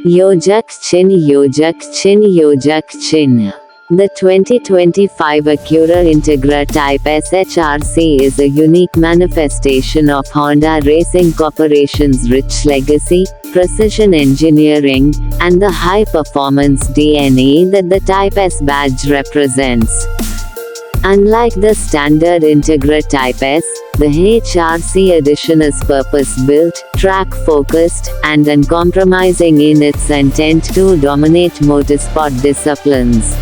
Yojak Chin Yojak Chin Yojak Chin. The 2025 Acura Integra Type S HRC is a unique manifestation of Honda Racing Corporation's rich legacy, precision engineering, and the high-performance DNA that the Type S badge represents. Unlike the standard Integra Type S, the HRC edition is purpose-built, track-focused, and uncompromising in its intent to dominate motorsport disciplines.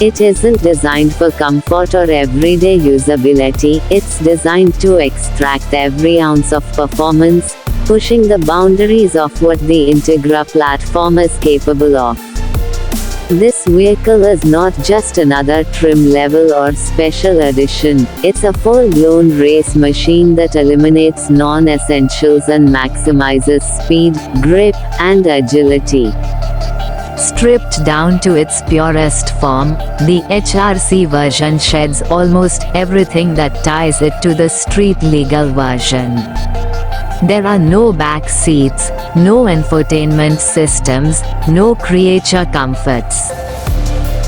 It isn't designed for comfort or everyday usability, it's designed to extract every ounce of performance, pushing the boundaries of what the Integra platform is capable of. This vehicle is not just another trim level or special edition, it's a full-blown race machine that eliminates non-essentials and maximizes speed, grip, and agility. Stripped down to its purest form, the HRC version sheds almost everything that ties it to the street-legal version. There are no back seats, no infotainment systems, no creature comforts.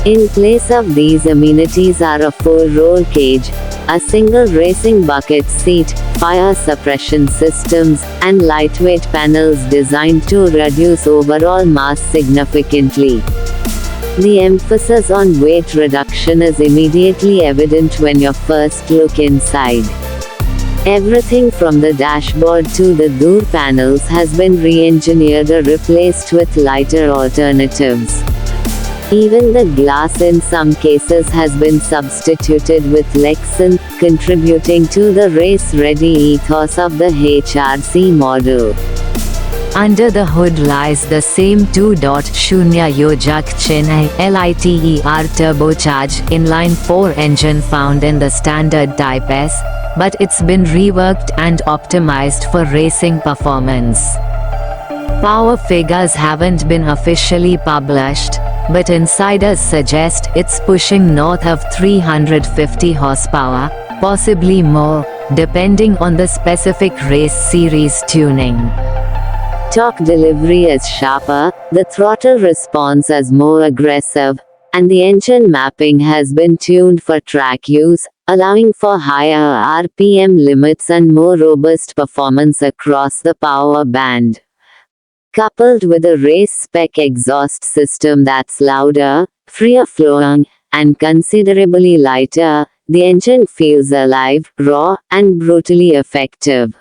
In place of these amenities are a full roll cage, a single racing bucket seat, fire suppression systems, and lightweight panels designed to reduce overall mass significantly. The emphasis on weight reduction is immediately evident when you first look inside. Everything from the dashboard to the door panels has been re-engineered or replaced with lighter alternatives. Even the glass in some cases has been substituted with Lexan, contributing to the race-ready ethos of the HRC model. Under the hood lies the same 2.0 Yojak Chennai LITER turbocharged inline-4 engine found in the standard Type S, but it's been reworked and optimized for racing performance. Power figures haven't been officially published, but insiders suggest it's pushing north of 350 horsepower, possibly more, depending on the specific race series tuning. Torque delivery is sharper, the throttle response is more aggressive, and the engine mapping has been tuned for track use, allowing for higher RPM limits and more robust performance across the power band. Coupled with a race-spec exhaust system that's louder, freer-flowing, and considerably lighter, the engine feels alive, raw, and brutally effective.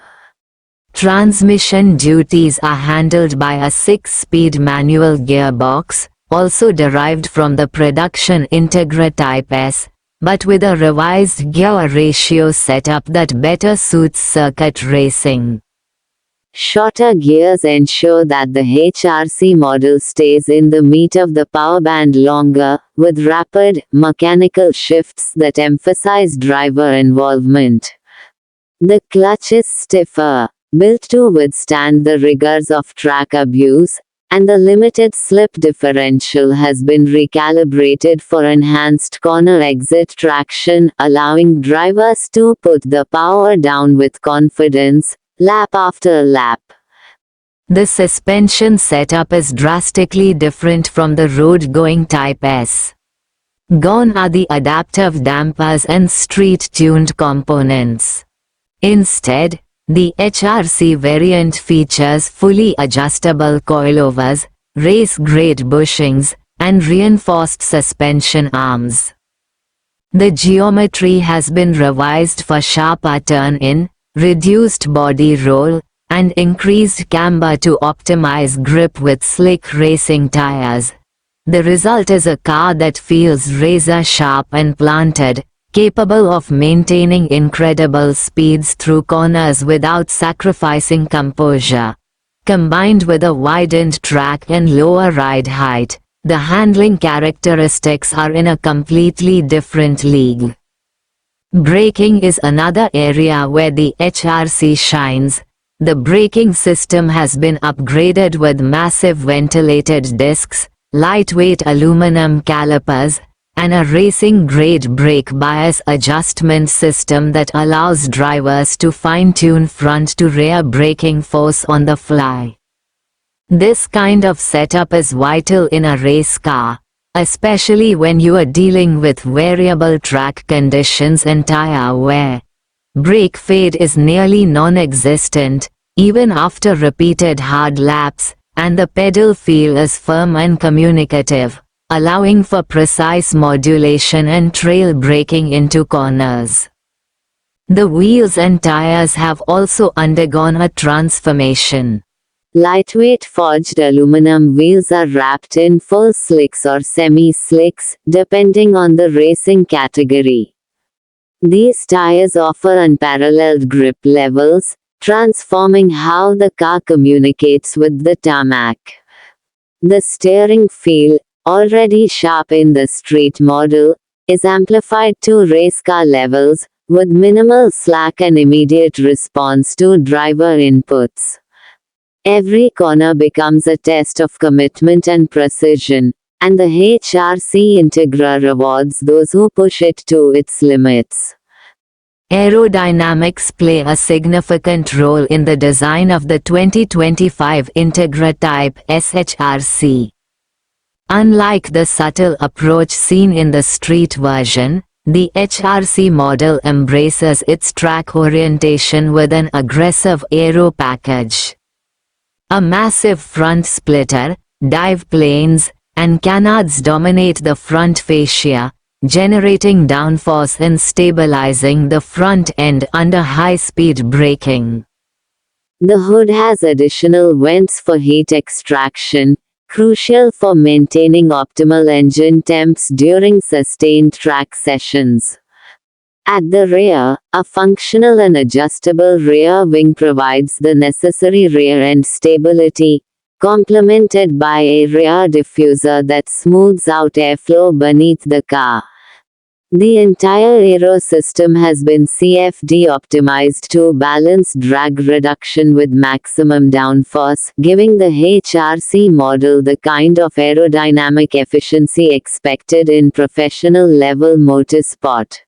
Transmission duties are handled by a 6-speed manual gearbox, also derived from the production Integra Type S, but with a revised gear ratio setup that better suits circuit racing. Shorter gears ensure that the HRC model stays in the meat of the power band longer, with rapid, mechanical shifts that emphasize driver involvement. The clutch is stiffer, built to withstand the rigors of track abuse, and the limited slip differential has been recalibrated for enhanced corner exit traction, allowing drivers to put the power down with confidence, lap after lap. The suspension setup is drastically different from the road-going Type S. Gone are the adaptive dampers and street-tuned components. Instead, the HRC variant features fully adjustable coilovers, race-grade bushings, and reinforced suspension arms. The geometry has been revised for sharper turn-in, reduced body roll, and increased camber to optimize grip with slick racing tires. The result is a car that feels razor-sharp and planted, capable of maintaining incredible speeds through corners without sacrificing composure. Combined with a widened track and lower ride height, the handling characteristics are in a completely different league. Braking is another area where the HRC shines. The braking system has been upgraded with massive ventilated discs, lightweight aluminum calipers, and a racing-grade brake bias adjustment system that allows drivers to fine-tune front-to-rear braking force on the fly. This kind of setup is vital in a race car, especially when you are dealing with variable track conditions and tire wear. Brake fade is nearly non-existent, even after repeated hard laps, and the pedal feel is firm and communicative, allowing for precise modulation and trail braking into corners. The wheels and tires have also undergone a transformation. Lightweight forged aluminum wheels are wrapped in full slicks or semi-slicks, depending on the racing category. These tires offer unparalleled grip levels, transforming how the car communicates with the tarmac. The steering feel, already sharp in the street model, is amplified to race car levels, with minimal slack and immediate response to driver inputs. Every corner becomes a test of commitment and precision, and the HRC Integra rewards those who push it to its limits. Aerodynamics play a significant role in the design of the 2025 Integra Type SHRC. Unlike the subtle approach seen in the street version, the HRC model embraces its track orientation with an aggressive aero package. A massive front splitter, dive planes, and canards dominate the front fascia, generating downforce and stabilizing the front end under high-speed braking. The hood has additional vents for heat extraction, crucial for maintaining optimal engine temps during sustained track sessions. At the rear, a functional and adjustable rear wing provides the necessary rear end stability, complemented by a rear diffuser that smooths out airflow beneath the car. The entire aero system has been CFD optimized to balance drag reduction with maximum downforce, giving the HRC model the kind of aerodynamic efficiency expected in professional-level motorsport.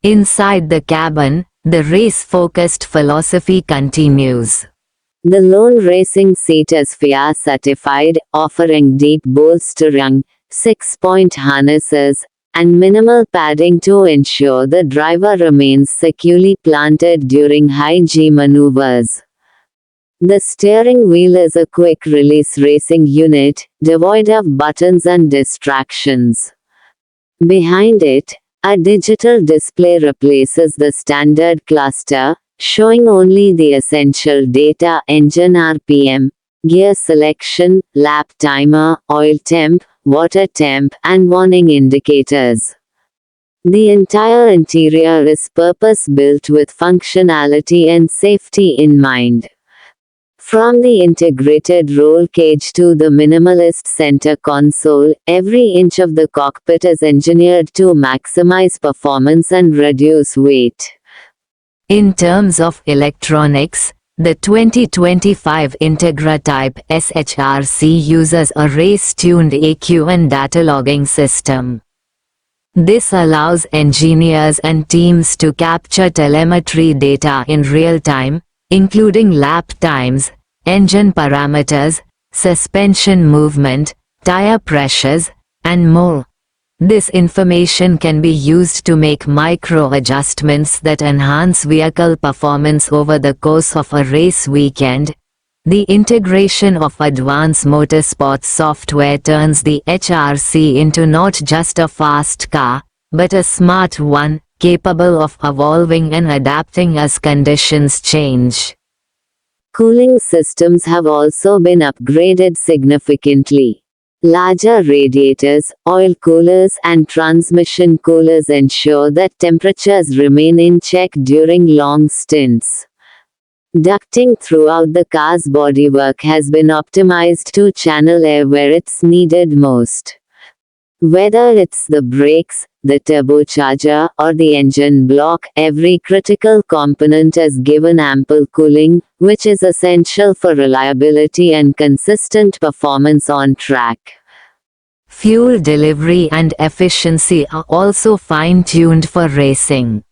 Inside the cabin, the race-focused philosophy continues. The lone racing seat is FIA certified, offering deep bolstering, 6-point harnesses, and minimal padding to ensure the driver remains securely planted during high-G maneuvers. The steering wheel is a quick-release racing unit, devoid of buttons and distractions. Behind it, a digital display replaces the standard cluster, showing only the essential data: engine RPM, gear selection, lap timer, oil temp, water temp, and warning indicators. The entire interior is purpose-built with functionality and safety in mind. From the integrated roll cage to the minimalist center console, every inch of the cockpit is engineered to maximize performance and reduce weight. In terms of electronics, the 2025 Integra Type SHRC uses a race-tuned ECU and data logging system. This allows engineers and teams to capture telemetry data in real time, including lap times, engine parameters, suspension movement, tire pressures, and more. This information can be used to make micro-adjustments that enhance vehicle performance over the course of a race weekend. The integration of advanced motorsport software turns the HRC into not just a fast car, but a smart one, capable of evolving and adapting as conditions change. Cooling systems have also been upgraded significantly. Larger radiators, oil coolers, and transmission coolers ensure that temperatures remain in check during long stints. Ducting throughout the car's bodywork has been optimized to channel air where it's needed most. Whether it's the brakes, the turbocharger, or the engine block, every critical component is given ample cooling, which is essential for reliability and consistent performance on track. Fuel delivery and efficiency are also fine-tuned for racing.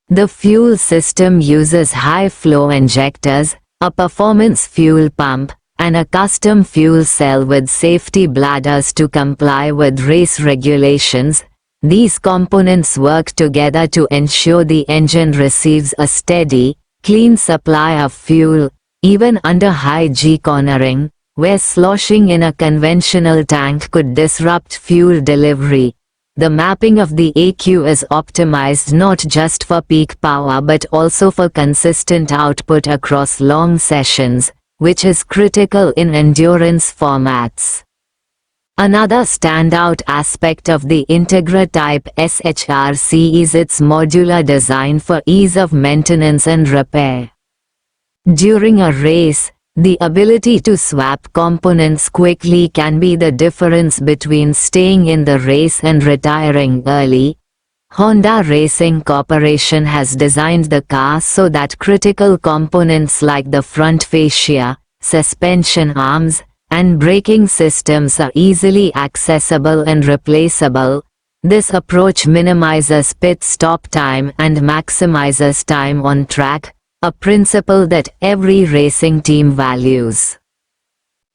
The fuel system uses high-flow injectors, a performance fuel pump, and a custom fuel cell with safety bladders to comply with race regulations. These components work together to ensure the engine receives a steady, clean supply of fuel, even under high G cornering, where sloshing in a conventional tank could disrupt fuel delivery. The mapping of the ECU is optimized not just for peak power but also for consistent output across long sessions, which is critical in endurance formats. Another standout aspect of the Integra Type SHRC is its modular design for ease of maintenance and repair. During a race, the ability to swap components quickly can be the difference between staying in the race and retiring early. Honda Racing Corporation has designed the car so that critical components like the front fascia, suspension arms, and braking systems are easily accessible and replaceable. This approach minimizes pit stop time and maximizes time on track, a principle that every racing team values.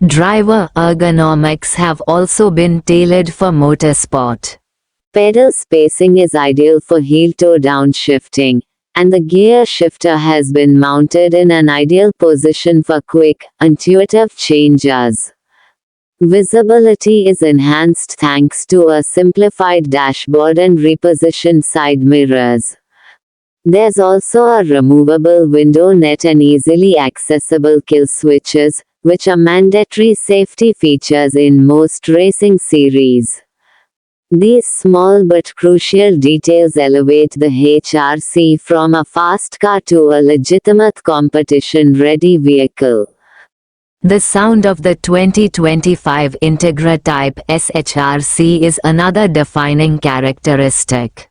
Driver ergonomics have also been tailored for motorsport. Pedal spacing is ideal for heel-toe downshifting, and the gear shifter has been mounted in an ideal position for quick, intuitive changes. Visibility is enhanced thanks to a simplified dashboard and repositioned side mirrors. There's also a removable window net and easily accessible kill switches, which are mandatory safety features in most racing series. These small but crucial details elevate the HRC from a fast car to a legitimate competition-ready vehicle. The sound of the 2025 Integra Type SHRC is another defining characteristic.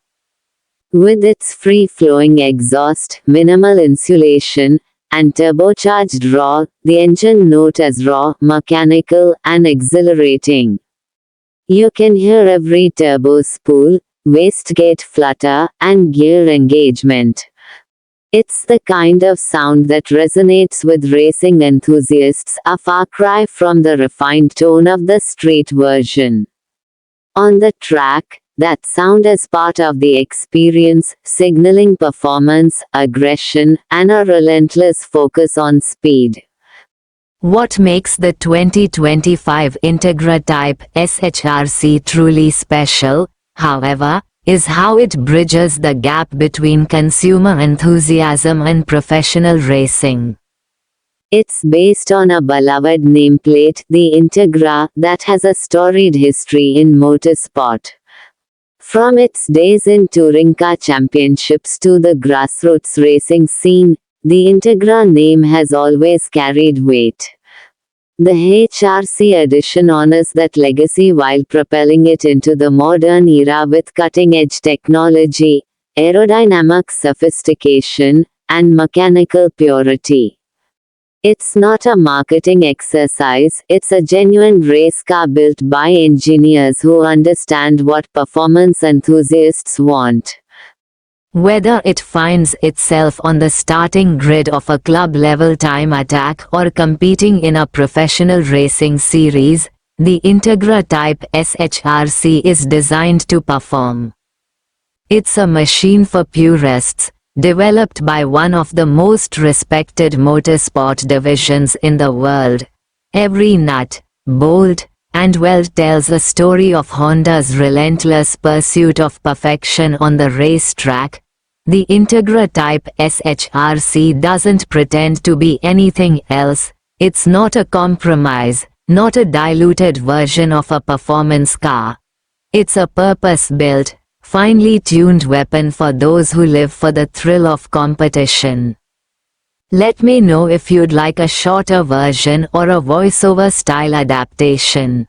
With its free-flowing exhaust, minimal insulation, and turbocharged roar, the engine note is raw, mechanical, and exhilarating. You can hear every turbo spool, wastegate flutter, and gear engagement. It's the kind of sound that resonates with racing enthusiasts, a far cry from the refined tone of the street version. On the track, that sound is part of the experience, signaling performance, aggression, and a relentless focus on speed. What makes the 2025 Integra Type SHRC truly special, however, is how it bridges the gap between consumer enthusiasm and professional racing. It's based on a beloved nameplate, the Integra, that has a storied history in motorsport. From its days in touring car championships to the grassroots racing scene, the Integra name has always carried weight. The HRC edition honors that legacy while propelling it into the modern era with cutting-edge technology, aerodynamic sophistication, and mechanical purity. It's not a marketing exercise, it's a genuine race car built by engineers who understand what performance enthusiasts want. Whether it finds itself on the starting grid of a club-level time attack or competing in a professional racing series, the Integra Type SHRC is designed to perform. It's a machine for purists, developed by one of the most respected motorsport divisions in the world. Every nut, bolt, and weld tells a story of Honda's relentless pursuit of perfection on the racetrack. The Integra Type SHRC doesn't pretend to be anything else. It's not a compromise, not a diluted version of a performance car. It's a purpose-built, finely tuned weapon for those who live for the thrill of competition. Let me know if you'd like a shorter version or a voiceover style adaptation.